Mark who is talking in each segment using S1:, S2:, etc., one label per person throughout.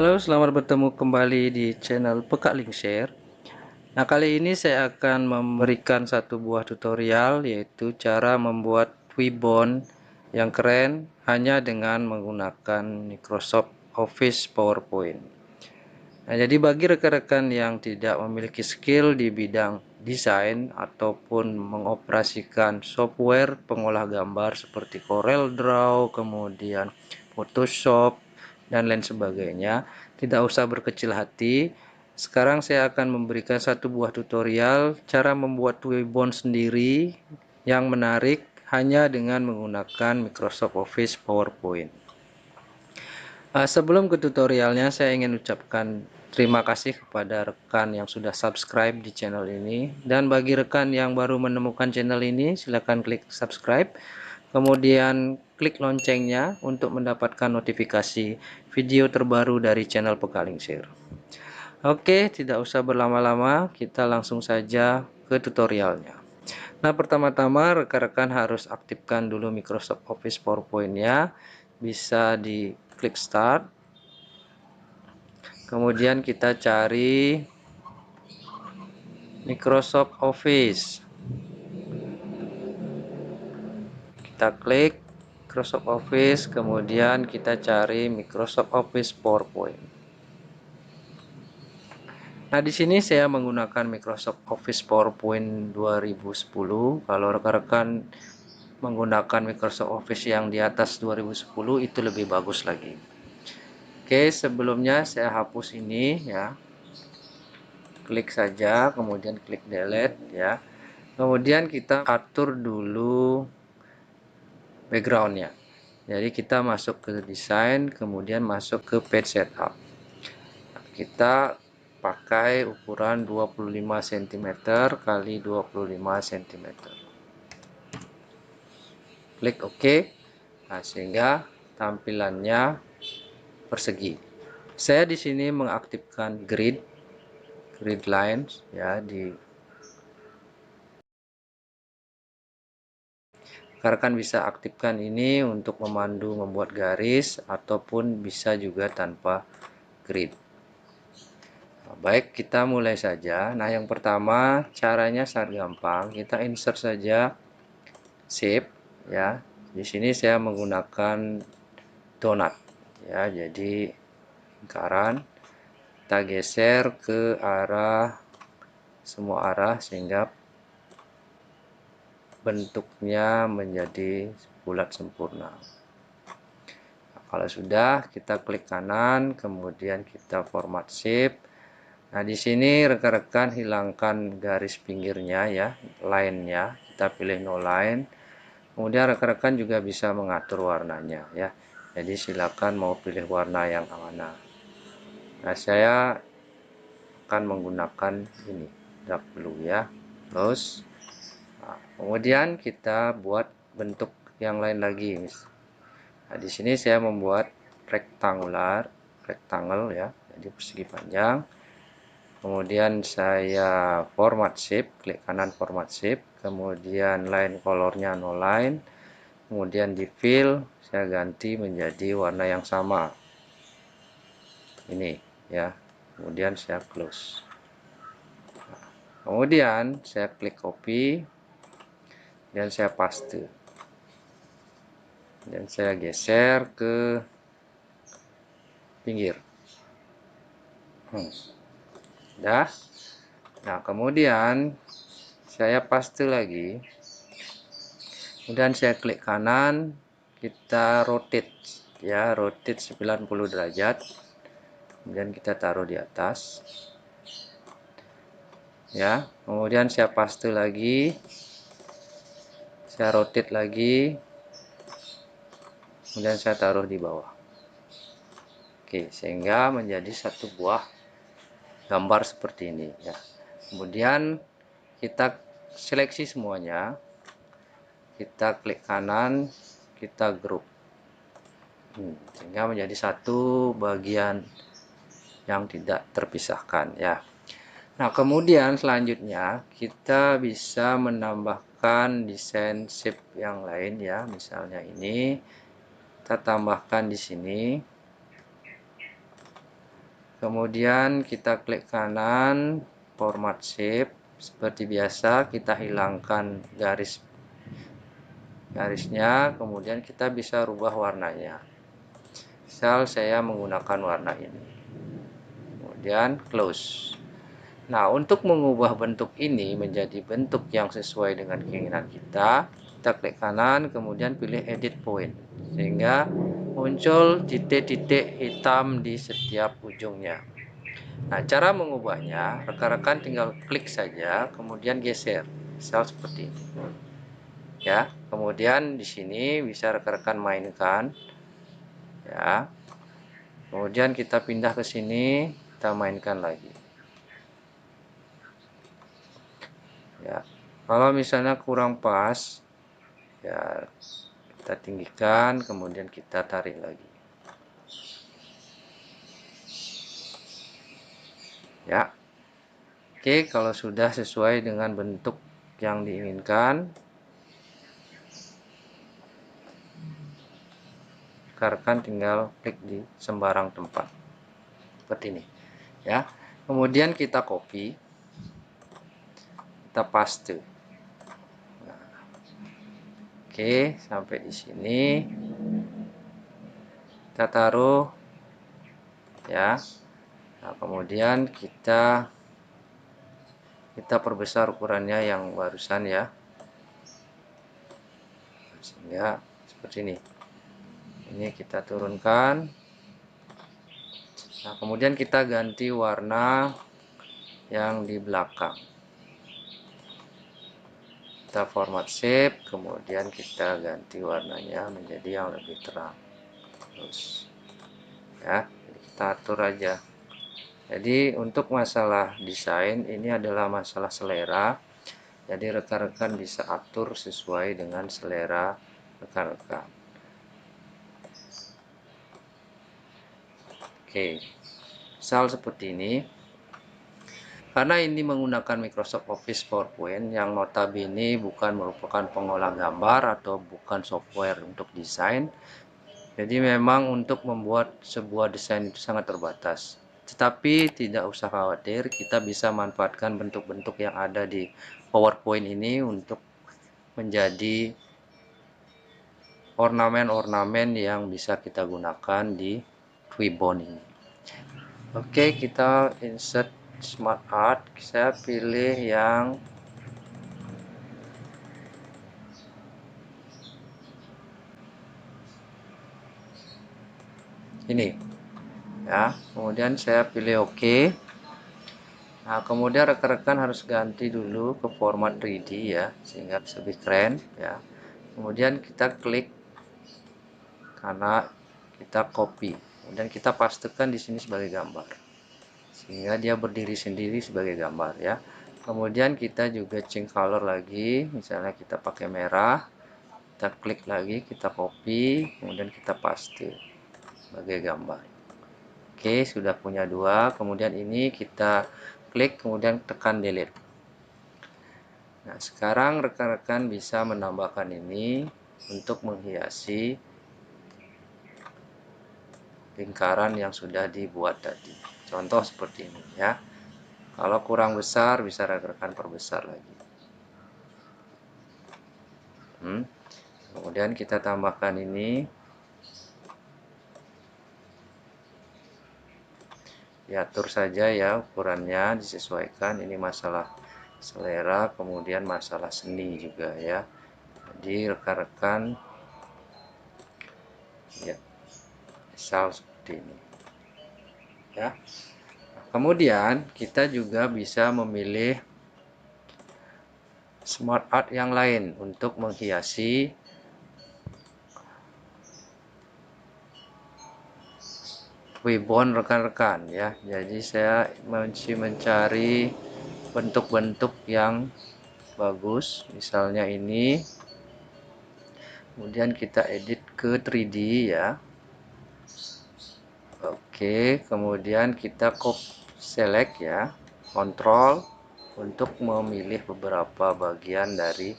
S1: Halo, selamat bertemu kembali di channel Peka Link Share. Nah, kali ini saya akan memberikan satu buah tutorial, yaitu cara membuat Twibone yang keren hanya dengan menggunakan Microsoft Office PowerPoint. Nah, jadi bagi rekan-rekan yang tidak memiliki skill di bidang desain ataupun mengoperasikan software pengolah gambar seperti CorelDRAW, kemudian Photoshop, dan lain sebagainya, tidak usah berkecil hati. Sekarang saya akan memberikan satu buah tutorial cara membuat Twibone sendiri yang menarik hanya dengan menggunakan Microsoft Office PowerPoint. Sebelum ke tutorialnya, saya ingin ucapkan terima kasih kepada rekan yang sudah subscribe di channel ini. Dan bagi rekan yang baru menemukan channel ini, silakan klik subscribe. Kemudian klik loncengnya untuk mendapatkan notifikasi video terbaru dari channel Pekaling Share. Oke, tidak usah berlama-lama, kita langsung saja ke tutorialnya. Nah, pertama-tama rekan-rekan harus aktifkan dulu Microsoft Office PowerPoint-nya. Bisa di klik start. Kemudian kita cari Microsoft Office. Kita klik Microsoft Office, kemudian kita cari Microsoft Office PowerPoint. Nah, di sini saya menggunakan Microsoft Office PowerPoint 2010. Kalau rekan-rekan menggunakan Microsoft Office yang di atas 2010 itu lebih bagus lagi. Oke, sebelumnya saya hapus ini ya. Klik saja, kemudian klik delete ya. Kemudian kita atur dulu backgroundnya. Jadi kita masuk ke desain, kemudian masuk ke page setup. Kita pakai ukuran 25 cm kali 25 cm. Klik OK. Nah, sehingga tampilannya persegi. Saya di sini mengaktifkan grid lines ya di rekan bisa aktifkan ini untuk memandu membuat garis ataupun bisa juga tanpa grid. Nah, baik, kita mulai saja. Nah, yang pertama caranya sangat gampang. Kita insert saja shape ya. Di sini saya menggunakan donat ya. Jadi lingkaran kita geser ke arah semua arah sehingga bentuknya menjadi bulat sempurna. Nah, kalau sudah, kita klik kanan, kemudian kita format shape. Nah, di sini rekan-rekan hilangkan garis pinggirnya ya, line-nya. Kita pilih no line. Kemudian rekan-rekan juga bisa mengatur warnanya ya. Jadi silakan mau pilih warna yang mana. Nah, saya akan menggunakan ini, dark blue ya. Terus nah, kemudian kita buat bentuk yang lain lagi. Nah, di sini saya membuat rectangle ya, jadi persegi panjang. Kemudian saya format shape, klik kanan format shape, kemudian line colornya no line, kemudian di fill saya ganti menjadi warna yang sama. Ini ya. Kemudian saya close. Kemudian saya klik copy dan saya paste. Dan saya geser ke pinggir. Dah. Nah, kemudian saya paste lagi. Kemudian saya klik kanan, kita rotate ya, rotate 90 derajat. Kemudian kita taruh di atas. Ya, kemudian saya paste lagi. Saya rotate lagi. Kemudian saya taruh di bawah. Oke, sehingga menjadi satu buah gambar seperti ini ya. Kemudian kita seleksi semuanya, kita klik kanan, kita group sehingga menjadi satu bagian yang tidak terpisahkan ya. Nah, kemudian selanjutnya kita bisa menambahkan desain shape yang lain ya, misalnya ini kita tambahkan di sini. kemudian kita klik kanan format shape. Seperti biasa kita hilangkan garisnya, kemudian kita bisa rubah warnanya. Misal saya menggunakan warna ini, kemudian close. Nah, untuk mengubah bentuk ini menjadi bentuk yang sesuai dengan keinginan kita klik kanan, kemudian pilih edit point, sehingga muncul titik-titik hitam di setiap ujungnya. Nah, cara mengubahnya, rekan-rekan tinggal klik saja, kemudian geser, misal seperti ini. Ya, kemudian di sini bisa rekan-rekan mainkan. Ya, kemudian kita pindah ke sini, kita mainkan lagi. Ya, kalau misalnya kurang pas, ya kita tinggikan, kemudian kita tarik lagi. Ya, oke, kalau sudah sesuai dengan bentuk yang diinginkan, rekan tinggal klik di sembarang tempat seperti ini. Ya, kemudian kita copy, kita paste. Nah, oke, sampai di sini kita taruh, ya. Nah, kemudian kita perbesar ukurannya yang barusan, ya, sehingga seperti ini. Ini kita turunkan. Nah, kemudian kita ganti warna yang di belakang. Kita format shape, kemudian kita ganti warnanya menjadi yang lebih terang. Terus, ya, kita atur aja. Jadi untuk masalah desain ini adalah masalah selera. Jadi rekan-rekan bisa atur sesuai dengan selera rekan-rekan. Oke, misal seperti ini. Karena ini menggunakan Microsoft Office PowerPoint yang notabene bukan merupakan pengolah gambar atau bukan software untuk desain. Jadi memang untuk membuat sebuah desain itu sangat terbatas. Tetapi tidak usah khawatir, kita bisa manfaatkan bentuk-bentuk yang ada di PowerPoint ini untuk menjadi ornamen-ornamen yang bisa kita gunakan di Ribbon ini. Oke, kita insert Smart Art. Saya pilih yang ini, ya. Kemudian saya pilih OK. Nah, kemudian rekan-rekan harus ganti dulu ke format 3D, ya, sehingga lebih keren, ya. Kemudian kita klik karena kita copy, kemudian kita pastekan di sini sebagai gambar, sehingga dia berdiri sendiri sebagai gambar, ya. Kemudian kita juga change color lagi, misalnya kita pakai merah, kita klik lagi, kita copy, kemudian kita paste sebagai gambar. Oke, sudah punya dua. Kemudian ini kita klik, kemudian tekan delete. Nah, sekarang rekan-rekan bisa menambahkan ini untuk menghiasi lingkaran yang sudah dibuat tadi. Contoh seperti ini, ya. Kalau kurang besar bisa rekan-rekan perbesar lagi. Kemudian kita tambahkan ini. Diatur saja, ya, ukurannya disesuaikan. Ini masalah selera, kemudian masalah seni juga, ya. Jadi rekan-rekan, ya, misal seperti ini, ya. Kemudian kita juga bisa memilih Smart Art yang lain untuk menghiasi ribbon rekan-rekan, ya. Jadi saya masih mencari bentuk-bentuk yang bagus, misalnya ini. Kemudian kita edit ke 3D, ya. Oke, kemudian kita select, ya, kontrol untuk memilih beberapa bagian dari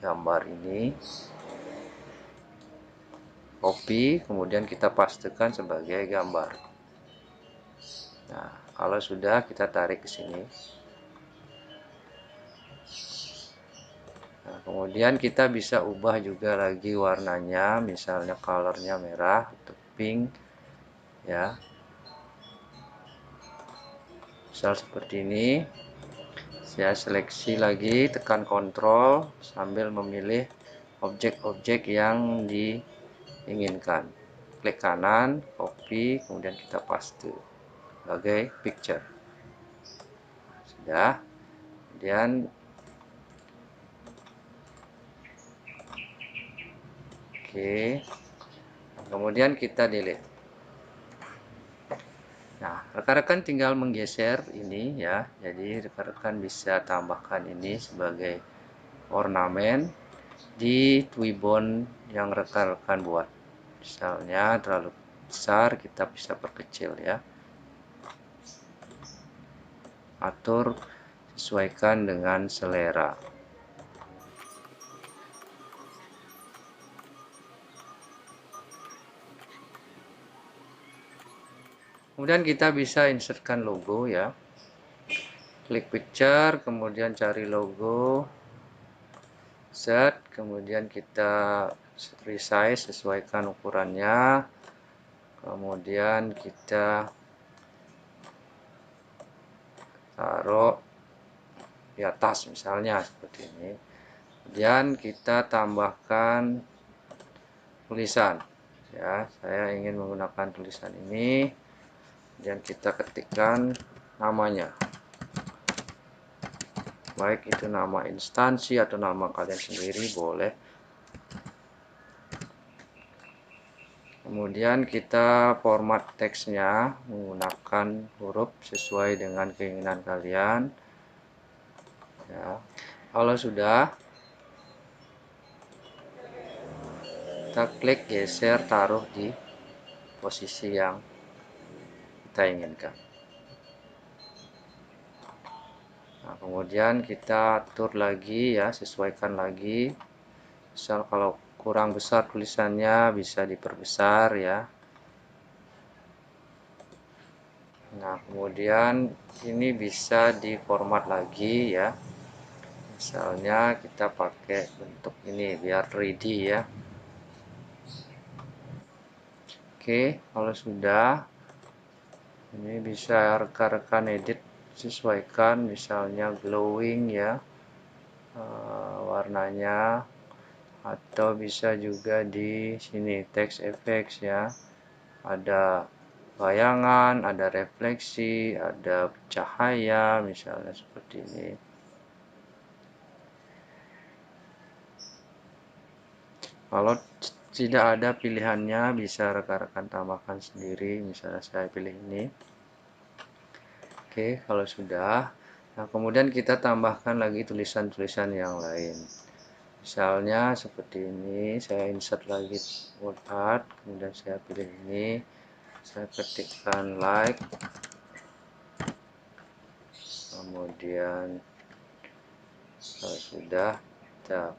S1: gambar ini, copy, kemudian kita pastekan sebagai gambar. Nah, kalau sudah kita tarik ke sini. Nah, kemudian kita bisa ubah juga lagi warnanya, misalnya colornya merah atau pink ya. Misal seperti ini. Saya seleksi lagi, tekan kontrol sambil memilih objek-objek yang diinginkan. Klik kanan, copy, kemudian kita paste sebagai picture. Sudah. Kemudian kemudian kita delete. Nah, rekan-rekan tinggal menggeser ini ya. Jadi rekan-rekan bisa tambahkan ini sebagai ornamen di Twibbon yang rekan-rekan buat. Misalnya terlalu besar, kita bisa perkecil ya. Atur, sesuaikan dengan selera. Kemudian kita bisa insertkan logo ya. Klik picture, kemudian cari logo, set, kemudian kita resize, sesuaikan ukurannya, kemudian kita taruh di atas misalnya seperti ini. Kemudian kita tambahkan tulisan ya, saya ingin menggunakan tulisan ini, dan kita ketikkan namanya, baik itu nama instansi atau nama kalian sendiri boleh. Kemudian kita format teksnya menggunakan huruf sesuai dengan keinginan kalian ya. Kalau sudah, kita klik geser, taruh di posisi yang kita inginkan. Nah, kemudian kita atur lagi ya, sesuaikan lagi. Misal kalau kurang besar tulisannya bisa diperbesar ya. Nah, kemudian ini bisa diformat lagi ya. Misalnya kita pakai bentuk ini biar 3D ya. Oke, kalau sudah, ini bisa rekan-rekan edit, sesuaikan misalnya glowing ya, warnanya, atau bisa juga di sini text effects ya, ada bayangan, ada refleksi, ada cahaya misalnya seperti ini. Kalau tidak ada pilihannya, bisa rekan-rekan tambahkan sendiri, misalnya saya pilih ini. Oke, kalau sudah, nah kemudian kita tambahkan lagi tulisan-tulisan yang lain. Misalnya seperti ini, saya insert lagi word art, kemudian saya pilih ini, saya ketikkan like, kemudian kalau sudah, kita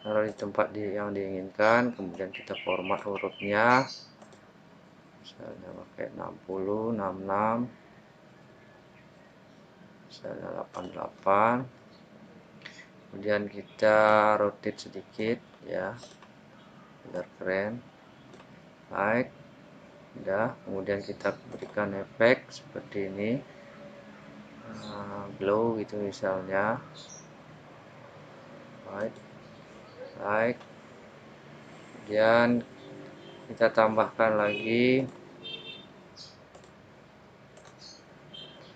S1: taruh di tempat yang diinginkan, kemudian kita format hurufnya, misalnya pakai 60, 66, misalnya 88, kemudian kita rotate sedikit ya, biar keren, like, udah, kemudian kita berikan efek seperti ini, glow gitu misalnya, like, kemudian kita tambahkan lagi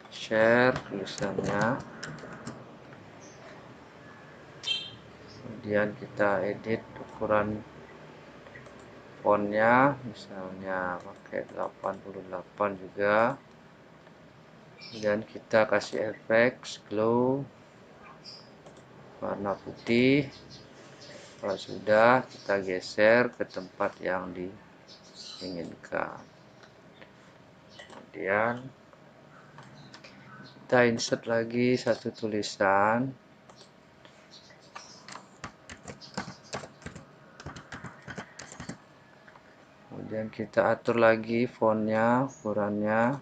S1: share tulisannya, kemudian kita edit ukuran fontnya, misalnya pakai 88 juga, dan kita kasih efek glow warna putih. Kalau sudah, kita geser ke tempat yang diinginkan. Kemudian kita insert lagi satu tulisan. kemudian kita atur lagi fontnya, ukurannya.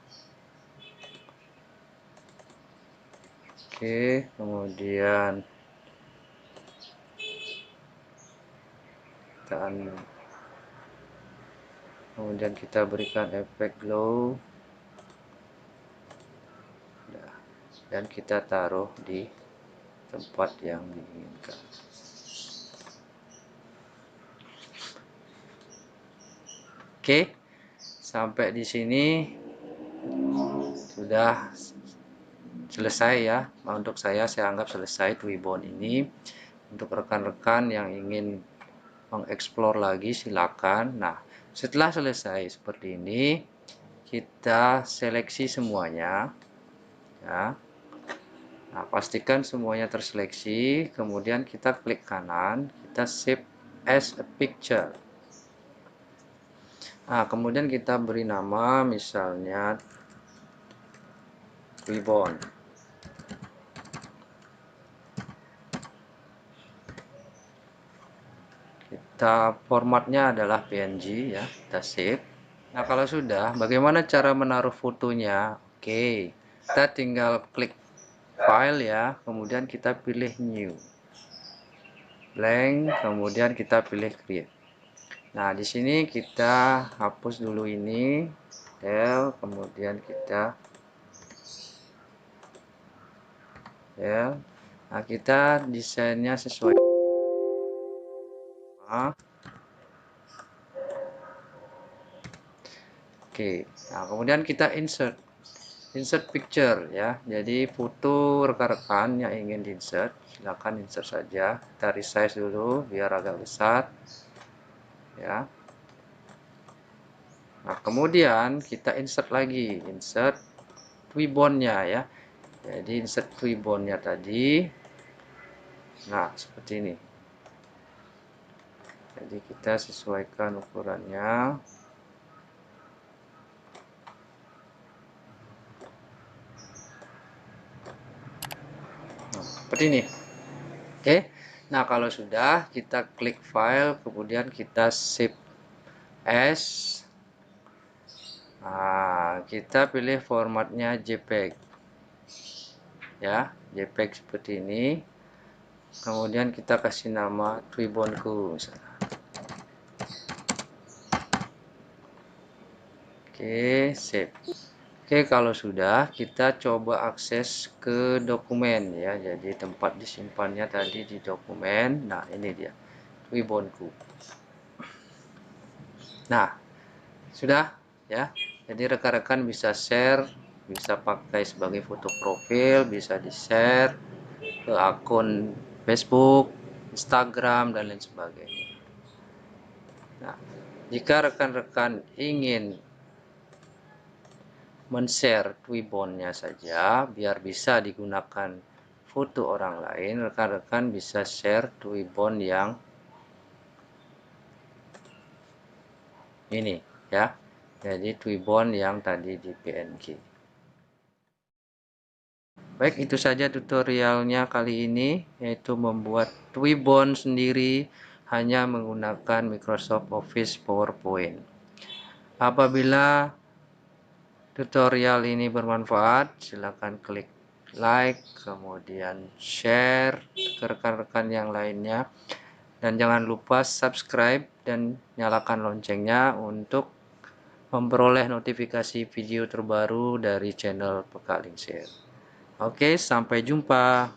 S1: Oke, kemudian kita berikan efek glow dan kita taruh di tempat yang diinginkan. Oke, sampai di sini sudah selesai ya. Untuk saya anggap selesai Twibbon ini. Untuk rekan-rekan yang ingin mengeksplor lagi silakan. Nah, setelah selesai seperti ini, kita seleksi semuanya ya. Nah, pastikan semuanya terseleksi, kemudian kita klik kanan, kita save as a picture. Nah, kemudian kita beri nama misalnya Twibbon. Kita formatnya adalah PNG ya, kita save. Nah, kalau sudah, bagaimana cara menaruh fotonya? Oke, kita tinggal klik file ya, kemudian kita pilih new, blank, kemudian kita pilih create. Nah, di sini kita hapus dulu ini, kemudian kita nah kita desainnya sesuai. Oke, nah kemudian kita insert picture ya. Jadi foto rekan-rekan yang ingin di insert, silakan insert saja. Kita resize dulu biar agak besar ya. Nah, kemudian kita insert lagi, insert Twibbonnya ya. Jadi insert Twibbonnya tadi. Nah, seperti ini. Jadi kita sesuaikan ukurannya. Nah, seperti ini. Oke. Nah, kalau sudah, kita klik file, kemudian kita save as. Nah, kita pilih formatnya JPEG. Ya, JPEG seperti ini. Kemudian kita kasih nama Twibbonku misalnya. Oke, save. Oke, kalau sudah, kita coba akses ke dokumen ya. Jadi tempat disimpannya tadi di dokumen. Nah, ini dia, Twibbonku. Nah, sudah ya. Jadi rekan-rekan bisa share, bisa pakai sebagai foto profil, bisa di-share ke akun Facebook, Instagram, dan lain sebagainya. Nah, jika rekan-rekan ingin men-share Twibbonnya saja biar bisa digunakan foto orang lain, rekan-rekan bisa share Twibbon yang ini ya. Jadi Twibbon yang tadi di PNG. Baik, itu saja tutorialnya kali ini, yaitu membuat Twibbon sendiri hanya menggunakan Microsoft Office PowerPoint. Apabila tutorial ini bermanfaat, silakan klik like, kemudian share ke rekan-rekan yang lainnya, dan jangan lupa subscribe dan nyalakan loncengnya untuk memperoleh notifikasi video terbaru dari channel Pekalingsir. Oke, sampai jumpa.